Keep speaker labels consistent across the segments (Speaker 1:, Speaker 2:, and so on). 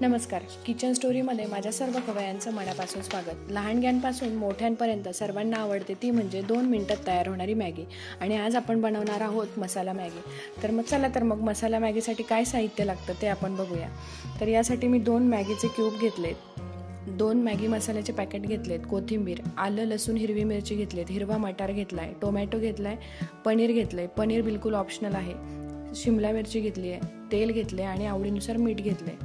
Speaker 1: नमस्कार. किचन स्टोरीमध्ये माझ्या सर्व खवय्यांचं मनापासून स्वागत. लहानग्यांपासून मोठ्यांपर्यंत सर्वांना आवडते ती म्हणजे 2 मिनिटात तयार होणारी मॅगी. आणि आज आपण बनवणार आहोत मसाला मॅगी. तर मग मसाला मॅगीसाठी काय साहित्य लागतं ते आपण बघूया. तर यासाठी मी 2 मॅगीचे क्यूब घेतलेत, 2 मॅगी मसाल्याचे पॅकेट घेतलेत, कोथिंबीर, आलं लसूण हिरवी मिरची घेतलीत, हिरवा मटार घेतलाय, टोमॅटो घेतलाय, पनीर घेतलंय, पनीर बिलकुल ऑप्शनल आहे, शिमला मिरची घेतली आहे, तेल घेतले आणि आवडीनुसार मीठ घेतले.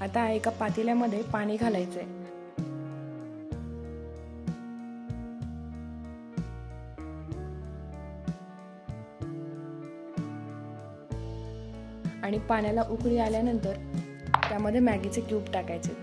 Speaker 1: आता एका पातेल्यामध्ये पाणी घालायचंय. आणि पाण्याला उकळी आल्यानंतर त्यामध्ये मॅगीचे क्यूब टाकायचे.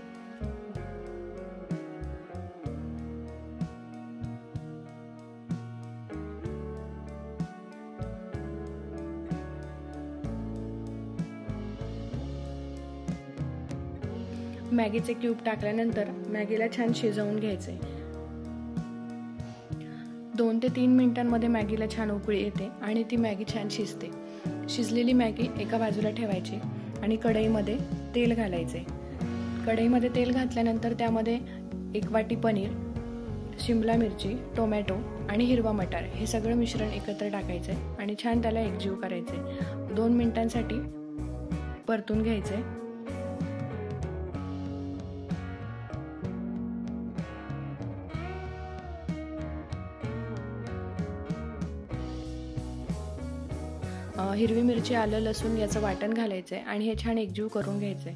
Speaker 1: मॅगीचे क्यूब टाकल्यानंतर मॅगीला छान शिजवून घ्यायचे. 2 ते 3 मिनिटांमध्ये मॅगीला छान उकळी येते आणि ती मॅगी छान शिजते. शिजलेली मॅगी एका बाजूला ठेवायची आणि कढईमध्ये तेल घालायचे. कढईमध्ये तेल घातल्यानंतर त्यामध्ये 1 वाटी पनीर, शिमला मिरची, टोमॅटो आणि हिरवा मटार हे सगळं मिश्रण एकत्र टाकायचे आणि छान त्याला एकजीव करायचे. 2 मिनिटांसाठी परतून घ्यायचे. हिरवी मिरची, आलं लसूण याचं वाटण घालायचंय आणि हे छान एकजीव करून घ्यायचंय.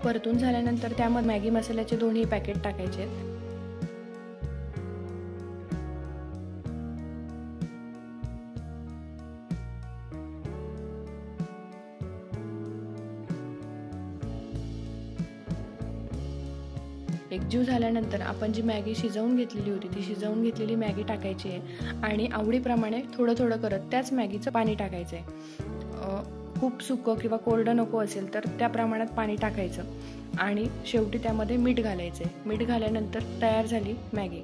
Speaker 1: परतून झाल्यानंतर त्यामध्ये मॅगी मसाल्याचे 2 पॅकेट टाकायचे. एकजीव झाल्यानंतर आपण जी मॅगी शिजवून घेतलेली होती ती शिजवून घेतलेली मॅगी टाकायची आहे आणि आवडीप्रमाणे थोडं थोडं करत त्याच मॅगीचं पाणी टाकायचं आहे. खूप सुकं किंवा कोरडं नको असेल तर त्या प्रमाणात पाणी टाकायचं आणि शेवटी त्यामध्ये मीठ घालायचं आहे. मीठ घाल्यानंतर तयार झाली मॅगी.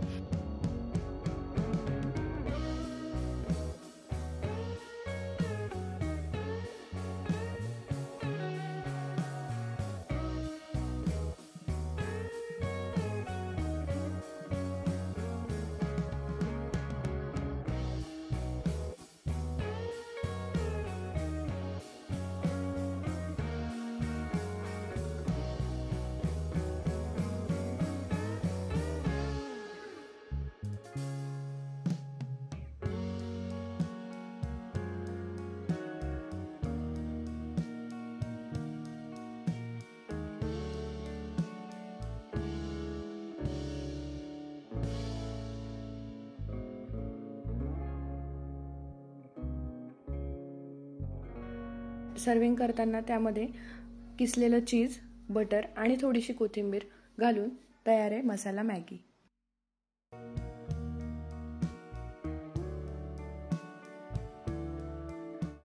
Speaker 1: सर्विंग करताना त्यामध्ये किसलेलं चीज, बटर आणि थोडीशी कोथिंबीर घालून तयार आहे मसाला मॅगी.